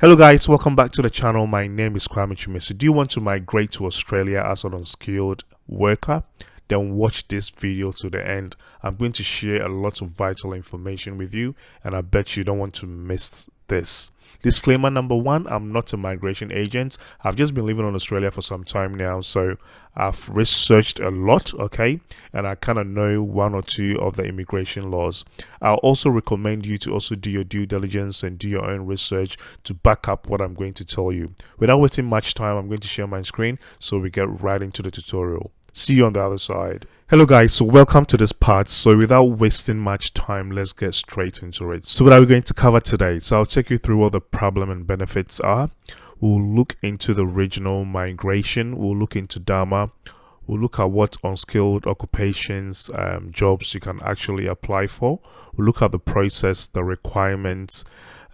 Hello guys, welcome back to the channel. My name is Kwame Chumesi. Do you want to migrate to Australia as an unskilled worker? Then watch this video to the end. I'm going to share a lot of vital information with you and I bet you don't want to miss this. Disclaimer number one, I'm not a migration agent. I've just been living in Australia for some time now, so I've researched a lot, okay, and I kind of know one or two of the immigration laws. I'll also recommend you to also do your due diligence and do your own research to back up what I'm going to tell you. Without wasting much time, I'm going to share my screen so we get right into the tutorial. See you on the other side. Hello guys, so welcome to this part. So without wasting much time, let's get straight into it. So what are we going to cover today? So I'll take you through what the problem and benefits are. We'll look into the regional migration. We'll look into Dharma. We'll look at what unskilled occupations, jobs you can actually apply for. We'll look at the process, the requirements.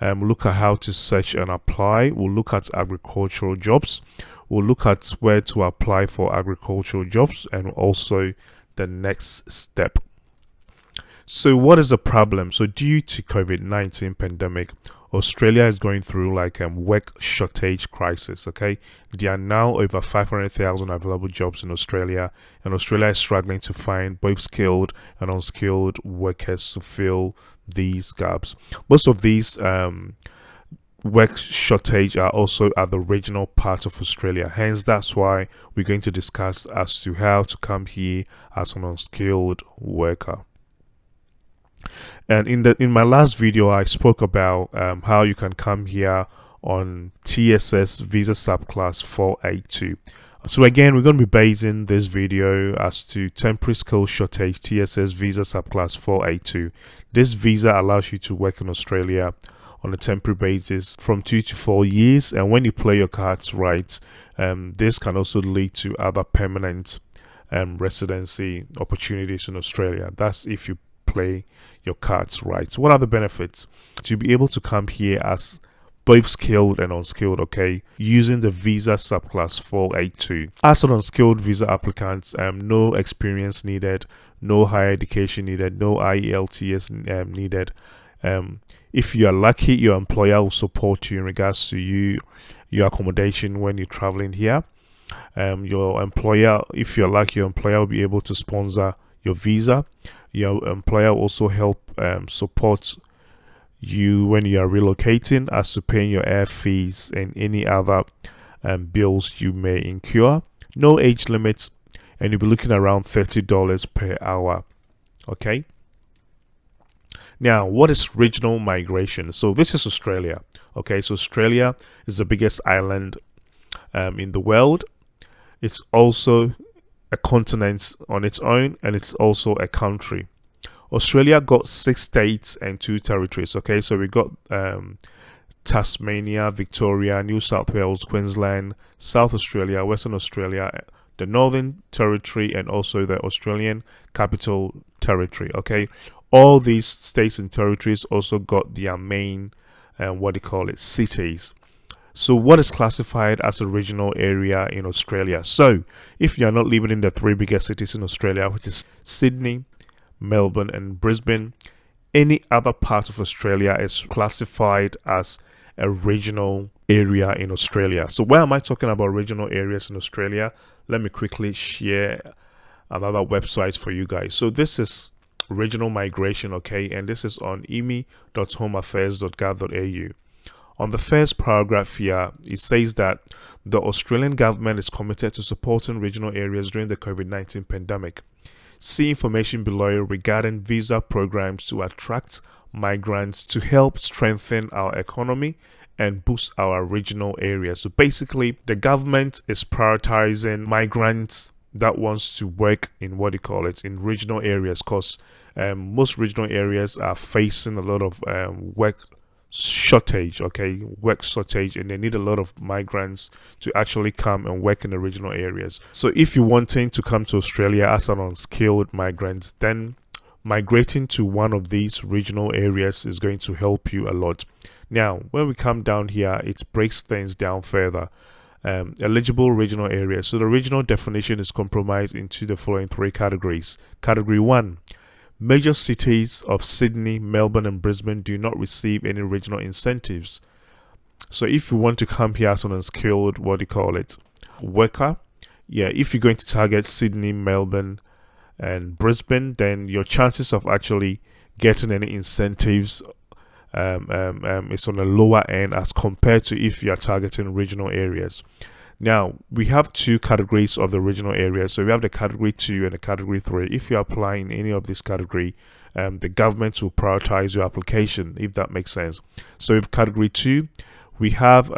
We'll look at how to search and apply. We'll look at agricultural jobs. We'll look at where to apply for agricultural jobs and also the next step. So what is the problem? So due to COVID-19 pandemic, Australia is going through like a work shortage crisis, okay? There are now over 500,000 available jobs in Australia, and Australia is struggling to find both skilled and unskilled workers to fill these gaps. Most of these work shortage are also at the regional part of Australia. Hence, that's why we're going to discuss as to how to come here as an unskilled worker. And in my last video, I spoke about how you can come here on TSS Visa Subclass 482. So again, we're going to be basing this video as to temporary skill shortage TSS Visa Subclass 482. This visa allows you to work in Australia on a temporary basis from 2 to 4 years, and when you play your cards right, this can also lead to other permanent residency opportunities in Australia. That's if you play your cards right. So what are the benefits? To be able to come here as both skilled and unskilled, okay, using the visa subclass 482. As an unskilled visa applicant, no experience needed, no higher education needed, no IELTS needed. If you are lucky, your employer will support you in regards to your accommodation when you're traveling here. Your employer, if you're lucky, your employer will be able to sponsor your visa. Your employer will also help support you when you are relocating as to paying your air fees and any other bills you may incur. No age limits, and you'll be looking around $30 per hour. Okay. Now, what is regional migration? So this is Australia. Okay, so Australia is the biggest island in the world. It's also a continent on its own, and it's also a country. Australia got 6 states and 2 territories. Okay, so we got Tasmania, Victoria, New South Wales, Queensland, South Australia, Western Australia, the Northern Territory, and also the Australian Capital Territory. Okay, all these states and territories also got their main cities. So what is classified as a regional area in Australia? So if you're not living in the 3 biggest cities in Australia, which is Sydney, Melbourne and Brisbane, any other part of Australia is classified as a regional area in Australia. So why am I talking about regional areas in Australia? Let me quickly share another website for you guys. So this is regional migration, okay, and this is on emi.homeaffairs.gov.au. On the first paragraph here, it says that the Australian government is committed to supporting regional areas during the COVID-19 pandemic. See information below regarding visa programs to attract migrants to help strengthen our economy and boost our regional areas. So basically, the government is prioritizing migrants that wants to work in in regional areas, because most regional areas are facing a lot of work shortage, and they need a lot of migrants to actually come and work in the regional areas. So if you're wanting to come to Australia as an unskilled migrant, then migrating to one of these regional areas is going to help you a lot. Now, when we come down here, it breaks things down further. Eligible regional areas. So the regional definition is comprised into the following 3 categories. Category 1, major cities of Sydney, Melbourne and Brisbane do not receive any regional incentives. So if you want to come here as an unskilled, what do you call it, worker, yeah, if you're going to target Sydney, Melbourne and Brisbane, then your chances of actually getting any incentives is on a lower end as compared to if you are targeting regional areas. Now, we have two categories of the regional areas. So we have the category 2 and the category 3. If you apply in any of this category, the government will prioritize your application, if that makes sense. So with category 2, we have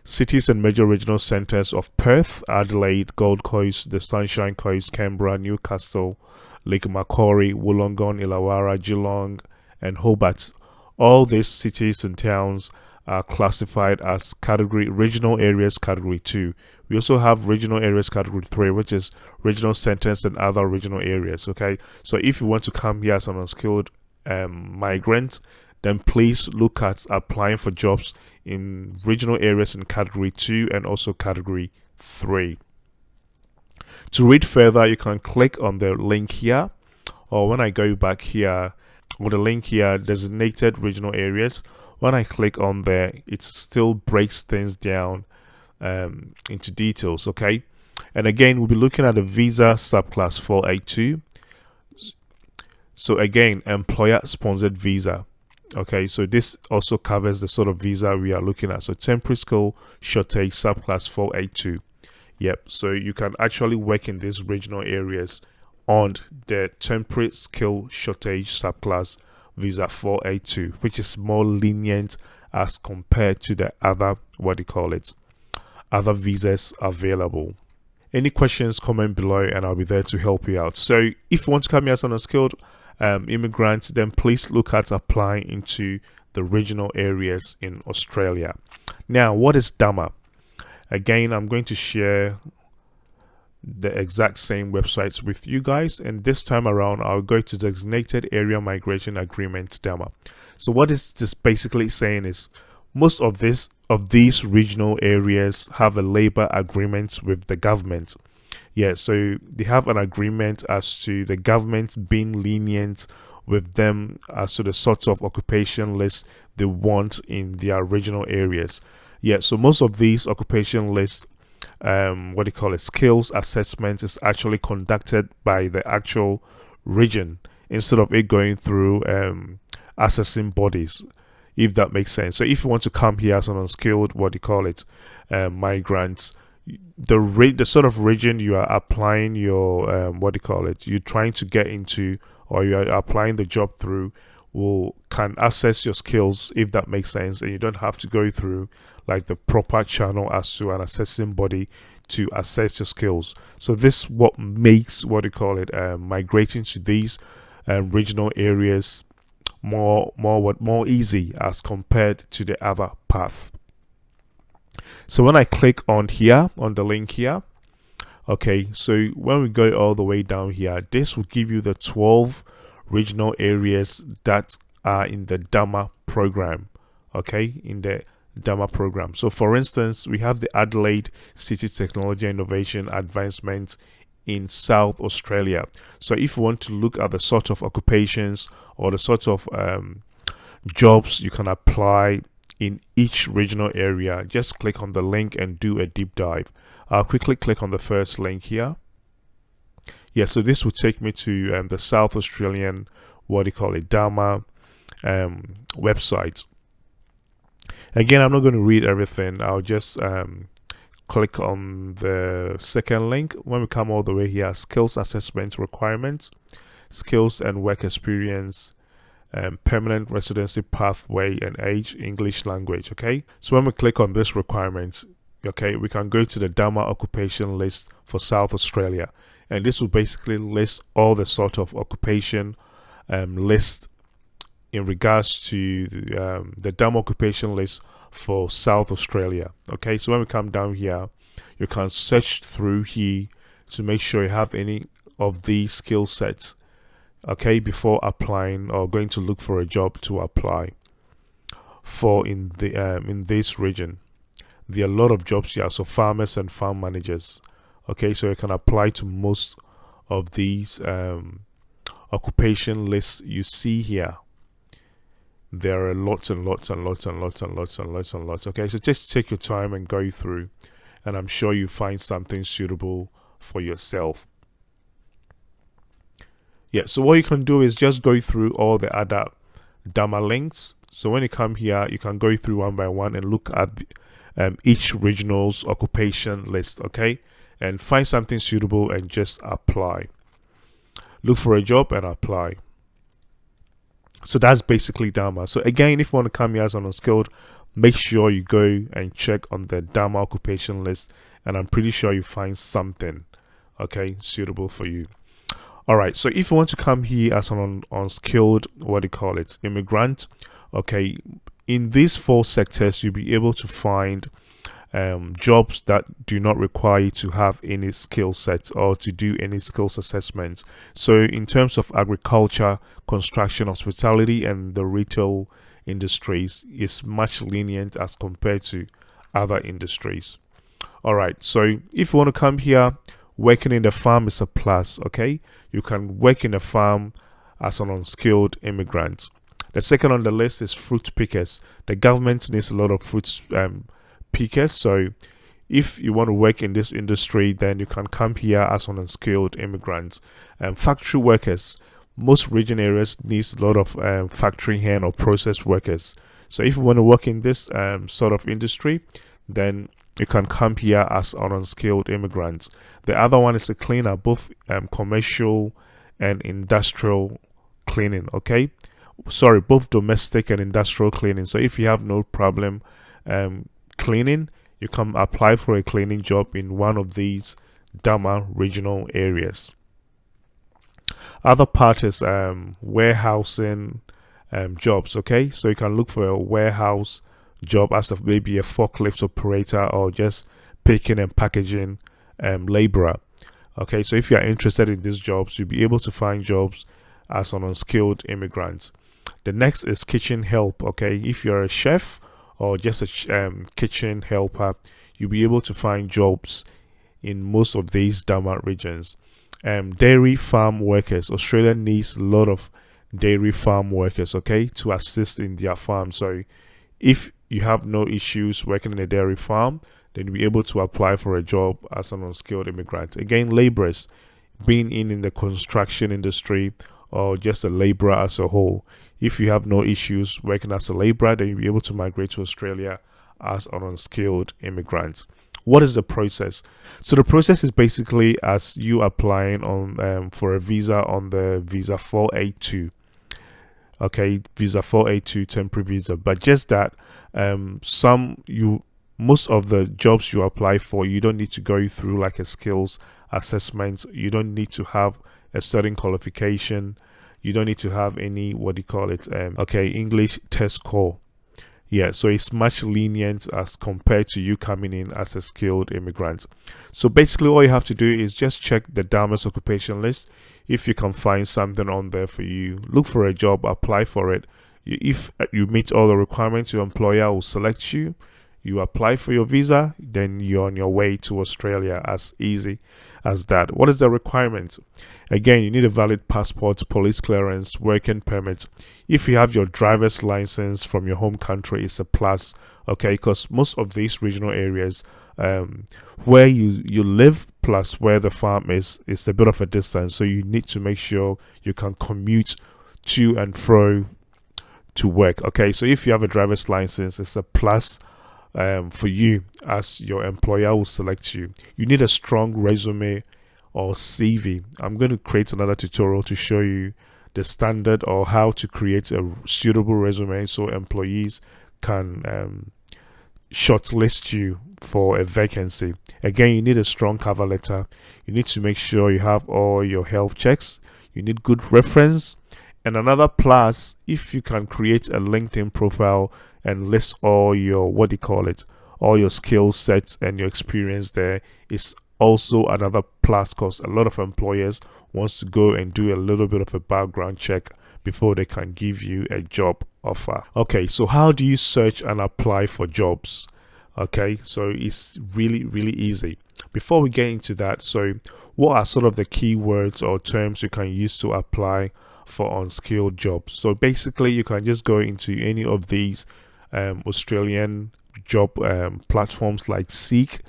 cities and major regional centers of Perth, Adelaide, Gold Coast, the Sunshine Coast, Canberra, Newcastle, Lake Macquarie, Wollongong, Illawarra, Geelong, and Hobart. All these cities and towns are classified as category regional areas category 2. We also have regional areas category 3, which is regional centers and other regional areas. Okay, so if you want to come here as an unskilled migrant, then please look at applying for jobs in regional areas in category 2 and also category 3. To read further, you can click on the link here, or when I go back here with the link here, designated regional areas. When I click on there, it still breaks things down into details. Okay, and again, we'll be looking at the visa subclass 482. So again, employer sponsored visa. Okay, so this also covers the sort of visa we are looking at. So temporary skill shortage subclass 482. Yep, so you can actually work in these regional areas on the temporary skill shortage subclass visa 482, which is more lenient as compared to the other, what do you call it, other visas available. Any questions, comment below and I'll be there to help you out. So if you want to come here as an unskilled immigrant, then please look at applying into the regional areas in Australia. Now, what is DAMA? Again, I'm going to share the exact same websites with you guys, and this time around I'll go to Designated Area Migration Agreement DAMA. So what is this basically saying is most of these regional areas have a labor agreement with the government. Yeah, so they have an agreement as to the government being lenient with them as to the sorts of occupation lists they want in their regional areas. Yeah, so most of these occupation lists, what do you call it, skills assessment is actually conducted by the actual region instead of it going through assessing bodies, if that makes sense. So if you want to come here as an unskilled, what do you call it, migrants, the sort of region you are applying your what do you call it, you're trying to get into or you are applying the job through can assess your skills, if that makes sense, and you don't have to go through like the proper channel as to an assessing body to assess your skills. So this what makes, what do you call it, migrating to these regional areas more easy as compared to the other path. So when I click on here on the link here, okay, so when we go all the way down here, this will give you the 12 regional areas that are in the DAMA program. Okay, in the DAMA program. So for instance, we have the Adelaide City Technology Innovation Advancement in South Australia. So if you want to look at the sort of occupations or the sort of jobs you can apply in each regional area, just click on the link and do a deep dive. I'll quickly click on the first link here. Yeah, so this will take me to the South Australian, what do you call it, DAMA website. Again, I'm not going to read everything. I'll just click on the second link. When we come all the way here, skills assessment requirements, skills and work experience, permanent residency pathway and age, English language. Okay, so when we click on this requirements, okay, we can go to the DAMA occupation list for South Australia, and this will basically list all the sort of occupation list in regards to the DAMA occupation list for South Australia. Okay, so when we come down here, you can search through here to make sure you have any of these skill sets, okay, before applying or going to look for a job to apply for in this region. There are a lot of jobs here, so farmers and farm managers. Okay, so you can apply to most of these occupation lists you see here. There are lots and lots and lots and lots and lots and lots and lots. Okay, so just take your time and go through, and I'm sure you find something suitable for yourself. Yeah, so what you can do is just go through all the other DAMA links. So when you come here, you can go through one by one and look at each regional's occupation list, okay, and find something suitable and just apply. Look for a job and apply. So that's basically DAMA. So again, if you want to come here as an unskilled, make sure you go and check on the DAMA occupation list, and I'm pretty sure you find something, okay, suitable for you. All right, so if you want to come here as an unskilled, what do you call it, immigrant, okay, in these 4 sectors, you'll be able to find jobs that do not require you to have any skill sets or to do any skills assessments. So in terms of agriculture, construction, hospitality, and the retail industries, is much lenient as compared to other industries. All right, so if you want to come here, working in the farm is a plus, okay? You can work in a farm as an unskilled immigrant. The second on the list is fruit pickers. The government needs a lot of fruit pickers, so if you want to work in this industry, then you can come here as an unskilled immigrant. Factory workers, most region areas needs a lot of factory hand or process workers. So if you want to work in this sort of industry, then you can come here as an unskilled immigrant. The other one is a cleaner, both commercial and industrial cleaning, okay? Sorry, both domestic and industrial cleaning. So if you have no problem cleaning, you can apply for a cleaning job in one of these DAMA regional areas. Other part is warehousing jobs, okay? So you can look for a warehouse job as maybe a forklift operator or just picking and packaging laborer. Okay, so if you are interested in these jobs, you'll be able to find jobs as an unskilled immigrant. The next is kitchen help. Okay, if you're a chef or just a kitchen helper, you'll be able to find jobs in most of these DAMA regions. Dairy farm workers. Australia needs a lot of dairy farm workers, okay, to assist in their farm. So if you have no issues working in a dairy farm, then you'll be able to apply for a job as an unskilled immigrant. Again, laborers, being in the construction industry or just a laborer as a whole. If you have no issues working as a laborer, then you'll be able to migrate to Australia as an unskilled immigrant. What is the process? So the process is basically as you applying on for a visa on the visa 482. Okay, visa 482 temporary visa, but just that most of the jobs you apply for, you don't need to go through like a skills assessment. You don't need to have a certain qualification. You don't need to have any English test score. Yeah, so it's much lenient as compared to you coming in as a skilled immigrant. So basically all you have to do is just check the DAMA's occupation list. If you can find something on there for you, look for a job, apply for it. If you meet all the requirements, your employer will select you. You apply for your visa, then you're on your way to Australia. As easy as that. What is the requirement? Again, you need a valid passport, police clearance, working permit. If you have your driver's license from your home country, it's a plus, okay? Because most of these regional areas, where you live plus where the farm is a bit of a distance. So you need to make sure you can commute to and fro to work, okay? So if you have a driver's license, it's a plus for you, as your employer will select you. You need a strong resume or CV. I'm going to create another tutorial to show you the standard or how to create a suitable resume so employees can shortlist you for a vacancy. Again, you need a strong cover letter. You need to make sure you have all your health checks. You need good reference. And another plus, if you can create a LinkedIn profile and list all your all your skill sets and your experience there, is also another plus, because a lot of employers wants to go and do a little bit of a background check before they can give you a job offer. Okay, so how do you search and apply for jobs? Okay, so it's really easy. Before we get into that, so what are sort of the keywords or terms you can use to apply for unskilled jobs. So basically you can just go into any of these Australian job platforms like Seek,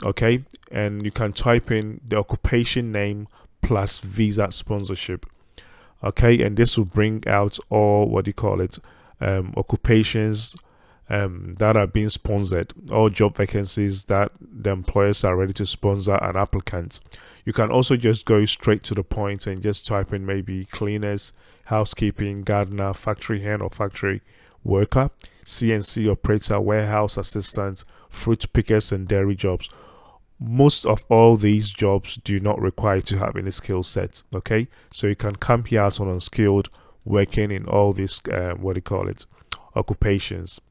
okay, and you can type in the occupation name plus visa sponsorship, okay, and this will bring out all what do you call it, occupations that are being sponsored, all job vacancies that the employers are ready to sponsor an applicant. You can also just go straight to the point and just type in maybe cleaners, housekeeping, gardener, factory hand or factory worker, CNC operator, warehouse assistant, fruit pickers, and dairy jobs. Most of all these jobs do not require to have any skill sets, okay, so you can come here as on unskilled, working in all these what do you call it, occupations.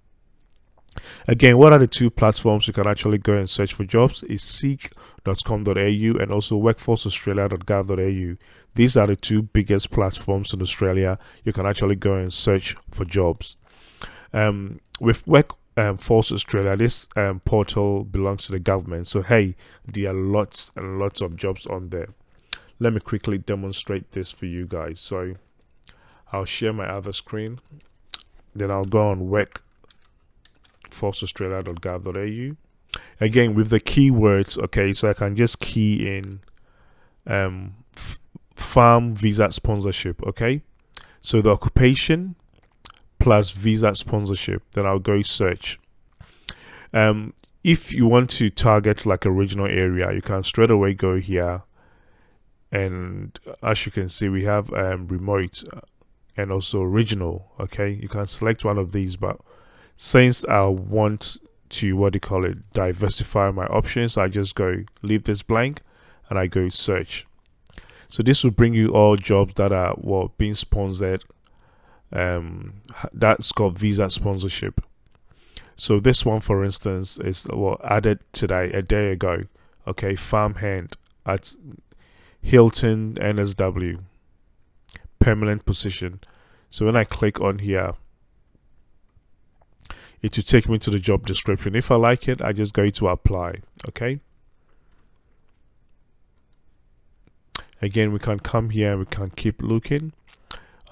Again, what are the two platforms you can actually go and search for jobs is seek.com.au and also workforceaustralia.gov.au. These are the two biggest platforms in Australia you can actually go and search for jobs. With Workforce Australia, this portal belongs to the government, so hey, there are lots and lots of jobs on there. Let me quickly demonstrate this for you guys. So I'll share my other screen, then I'll go on workforceaustralia.gov.au again with the keywords, okay, so I can just key in farm visa sponsorship, okay, so the occupation plus visa sponsorship, then I'll go search. If you want to target like a regional area, you can straight away go here, and as you can see we have remote and also regional, okay, you can select one of these, but since I want to what do you call it, diversify my options, I just go leave this blank and I go search. So this will bring you all jobs that are being sponsored, that's called visa sponsorship. So this one for instance is added today, a day ago, okay, farmhand at Hilton NSW, permanent position. So when I click on here, it will take me to the job description. If I like it, I just go to apply, okay. Again, we can come here and we can keep looking.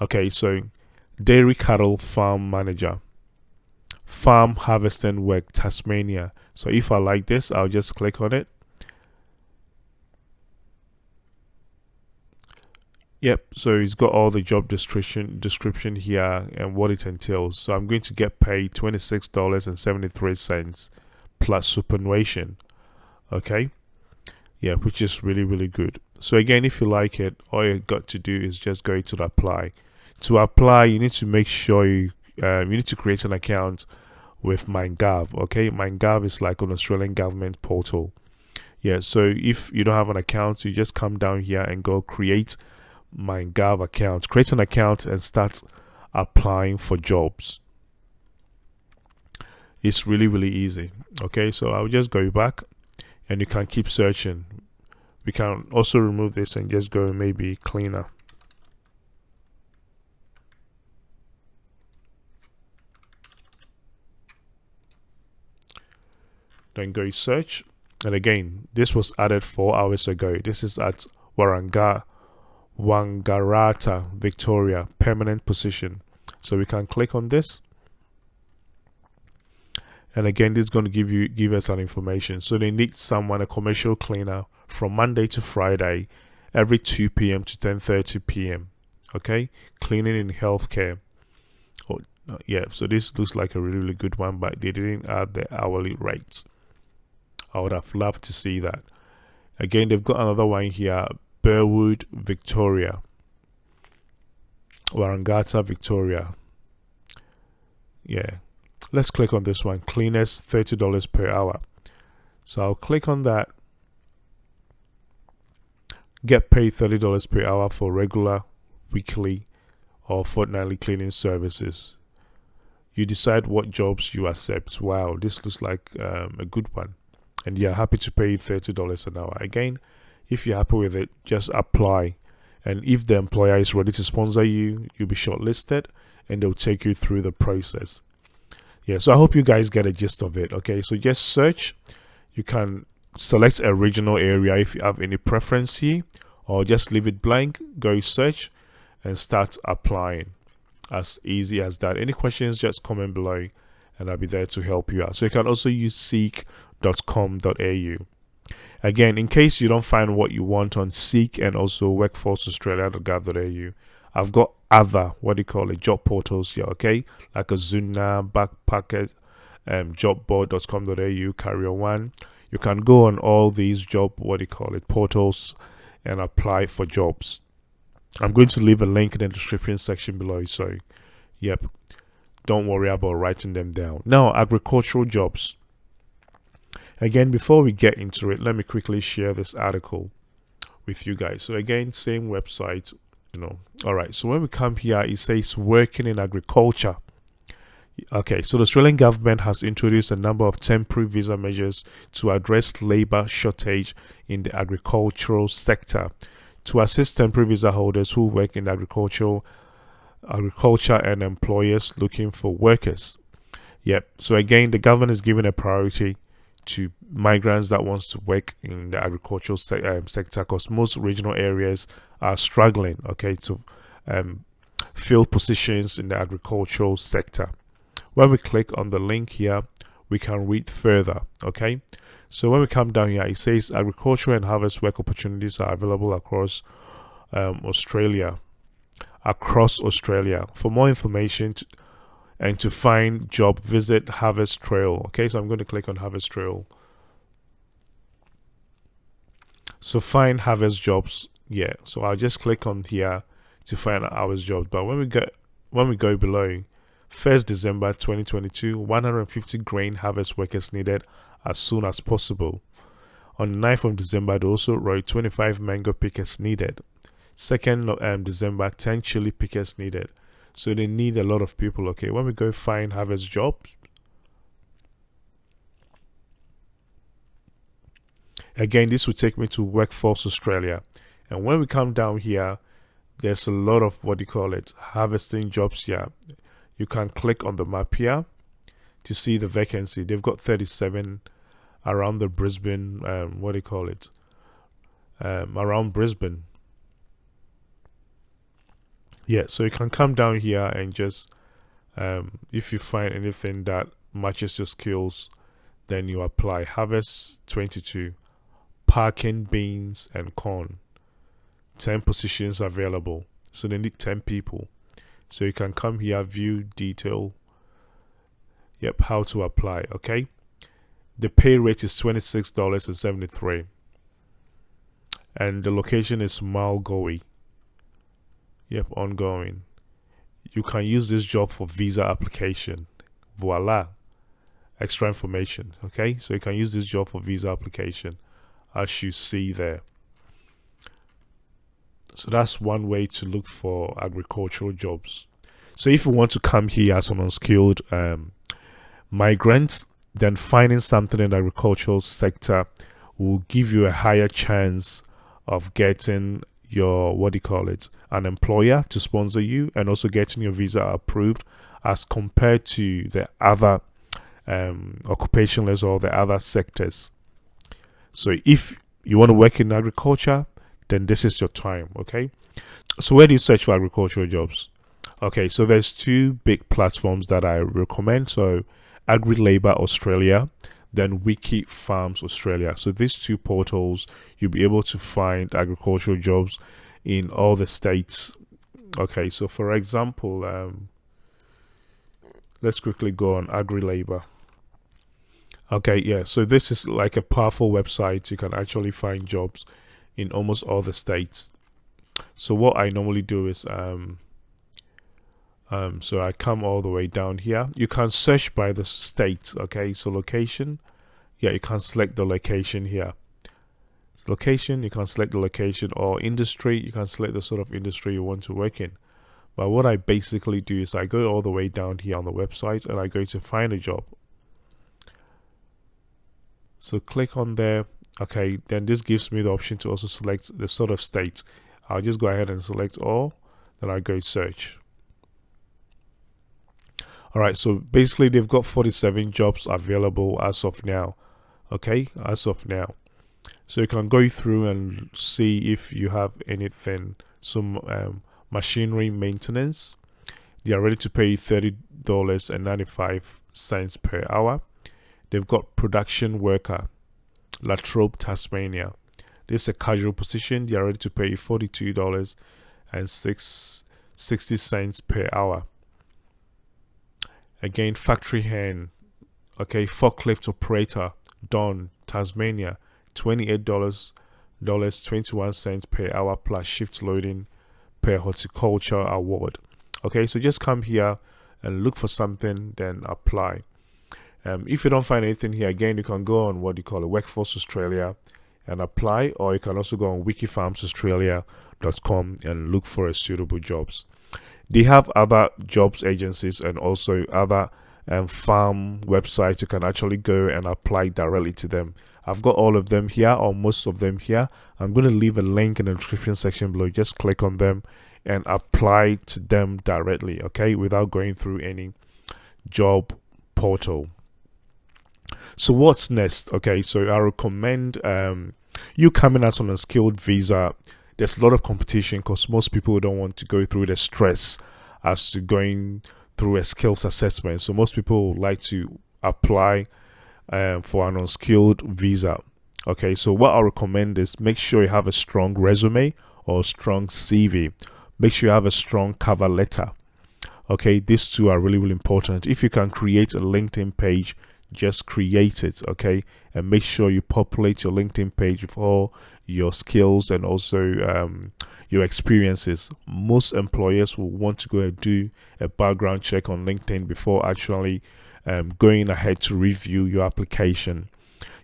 Okay, so dairy cattle farm manager, farm harvesting work, Tasmania. So if I like this, I'll just click on it. Yep, so it's got all the job description here and what it entails. So I'm going to get paid $26.73 plus superannuation, okay, yeah, which is really, really good. So again, if you like it, all you got to do is just go to the apply. To apply, you need to make sure you need to create an account with MyGov, okay. MyGov is like an Australian government portal, yeah. So if you don't have an account, you just come down here and go create MyGov account, create an account and start applying for jobs. It's really, really easy, okay. So I'll just go back and you can keep searching. We can also remove this and just go maybe cleaner. Then go search, and again this was added 4 hours ago. This is at Wangaratta, Victoria, permanent position. So we can click on this, and again this is going to give us an information. So they need someone, a commercial cleaner, from Monday to Friday, every 2 p.m. to 10:30 p.m. okay, cleaning in healthcare. Oh yeah, so this looks like a really, really good one, but they didn't add the hourly rates. I would have loved to see that. Again, they've got another one here, Burwood, Victoria, Wangaratta, Victoria. Yeah, let's click on this one, cleaners, $30 per hour. So I'll click on that. Get paid $30 per hour for regular, weekly, or fortnightly cleaning services. You decide what jobs you accept. Wow, this looks like a good one, and you're happy to pay $30 an hour. Again, if you're happy with it, just apply, and if the employer is ready to sponsor you, you'll be shortlisted and they'll take you through the process. Yeah, so I hope you guys get a gist of it. Okay, so just search. You can select a regional area if you have any preference here, or just leave it blank, go search, and start applying. As easy as that. Any questions, just comment below and I'll be there to help you out. So you can also use seek.com.au. Again, in case you don't find what you want on Seek and also workforceaustralia.gov.au, I've got other, job portals here, okay? Like Azuna, Backpackers, jobboard.com.au, Career One. You can go on all these job, portals and apply for jobs. I'm going to leave a link in the description section below, so yep, don't worry about writing them down. Now, agricultural jobs. Again, before we get into it, let me quickly share this article with you guys. So again, same website, all right, so when we come here, it says working in agriculture. Okay, so the Australian government has introduced a number of temporary visa measures to address labor shortage in the agricultural sector, to assist temporary visa holders who work in agriculture and employers looking for workers. Yep, so again, the government is giving a priority to migrants that wants to work in the agricultural sector, because most regional areas are struggling, okay, to fill positions in the agricultural sector. When we click on the link here, we can read further, okay? So when we come down here, it says agriculture and harvest work opportunities are available across Australia. For more information and to find job, visit Harvest Trail. Okay, so I'm going to click on Harvest Trail. So find harvest jobs. Yeah, so I'll just click on here to find harvest jobs. But when we go below, 1st December 2022, 150 grain harvest workers needed as soon as possible. On the 9th of December, they also wrote 25 mango pickers needed. 2nd December, 10 chili pickers needed. So they need a lot of people. Okay, when we go find harvest jobs, again, this will take me to Workforce Australia. And when we come down here, there's a lot of harvesting jobs here. You can click on the map here to see the vacancy. They've got 37 around the Brisbane, around Brisbane. Yeah, so you can come down here and just, if you find anything that matches your skills, then you apply. Harvest 22, packing beans and corn. 10 positions available. So they need 10 people. So you can come here, view detail. Yep, how to apply, okay? The pay rate is $26.73. And the location is Malgoe. Yep, ongoing. You can use this job for visa application. Voila. Extra information, okay? So you can use this job for visa application, as you see there. So that's one way to look for agricultural jobs. So if you want to come here as an unskilled migrant, then finding something in the agricultural sector will give you a higher chance of getting your an employer to sponsor you, and also getting your visa approved, as compared to the other occupationalists or the other sectors. So if you want to work in agriculture, then this is your time, okay? So where do you search for agricultural jobs? Okay, so there's two big platforms that I recommend. So AgriLabour Australia, then Wiki Farms Australia. So these two portals, you'll be able to find agricultural jobs in all the states. Okay, so for example, let's quickly go on AgriLabour. Okay, yeah, so this is like a powerful website. You can actually find jobs in almost all the states. So what I normally do is so I come all the way down here. You can search by the state. Okay, so location, yeah, you can select the location here. Location, you can select the location, or industry, you can select the sort of industry you want to work in. But what I basically do is I go all the way down here on the website and I go to find a job. So click on there. Okay, then this gives me the option to also select the sort of state. I'll just go ahead and select all, then I go search. Alright, so basically they've got 47 jobs available as of now. Okay, as of now. So you can go through and see if you have anything. So machinery maintenance. They are ready to pay you $30.95 per hour. They've got production worker, Latrobe, Tasmania. This is a casual position. They are ready to pay you $42.60 per hour. Again, factory hand, okay, forklift operator, Don, Tasmania, $28.21 per hour plus shift loading per horticulture award. Okay, so just come here and look for something, then apply. If you don't find anything here, again, you can go on what you call a Workforce Australia and apply, or you can also go on wikifarmsaustralia.com and look for a suitable jobs. They have other jobs agencies and also other farm websites. You can actually go and apply directly to them. I've got all of them here, or most of them here. I'm going to leave a link in the description section below. Just click on them and apply to them directly, okay, without going through any job portal. So what's next? Okay, so I recommend you coming out on a skilled visa. There's a lot of competition because most people don't want to go through the stress as to going through a skills assessment. So most people like to apply for an unskilled visa. Okay, so what I recommend is make sure you have a strong resume or strong CV. Make sure you have a strong cover letter. Okay, these two are really, really important. If you can create a LinkedIn page, just create it, okay, and make sure you populate your LinkedIn page with all your skills and also your experiences. Most employers will want to go and do a background check on LinkedIn before actually going ahead to review your application.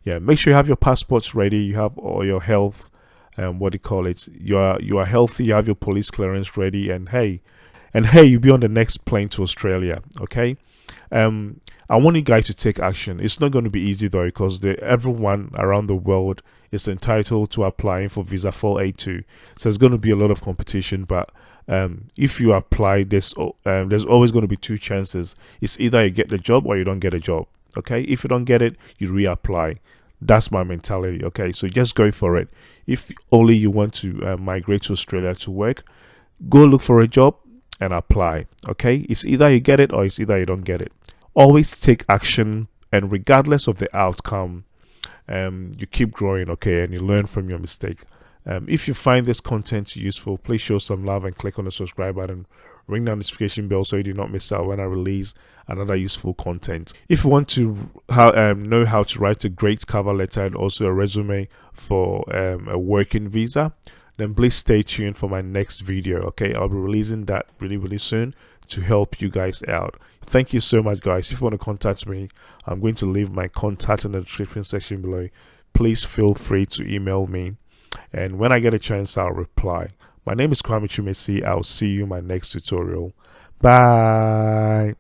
Yeah, make sure you have your passports ready, you have all your health, what do you call it, you are healthy, you have your police clearance ready, and hey, you'll be on the next plane to Australia, okay. I want you guys to take action. It's not going to be easy though, because everyone around the world is entitled to applying for visa 482. So there's going to be a lot of competition, but if you apply, there's always going to be two chances. It's either you get the job or you don't get a job. Okay, if you don't get it, you reapply. That's my mentality. Okay, so just go for it. If only you want to migrate to Australia to work, go look for a job and apply. Okay, it's either you get it or it's either you don't get it. Always take action, and regardless of the outcome, you keep growing, okay, and you learn from your mistake. If you find this content useful, please show some love and click on the subscribe button. Ring the notification bell so you do not miss out when I release another useful content. If you want to know how to write a great cover letter and also a resume for a working visa, then please stay tuned for my next video. Okay, I'll be releasing that really, really soon to help you guys out. Thank you so much, guys. If you want to contact me, I'm going to leave my contact in the description section below. Please feel free to email me, and when I get a chance, I'll reply. My name is Kwame Chumesi. I'll see you in my next tutorial. Bye.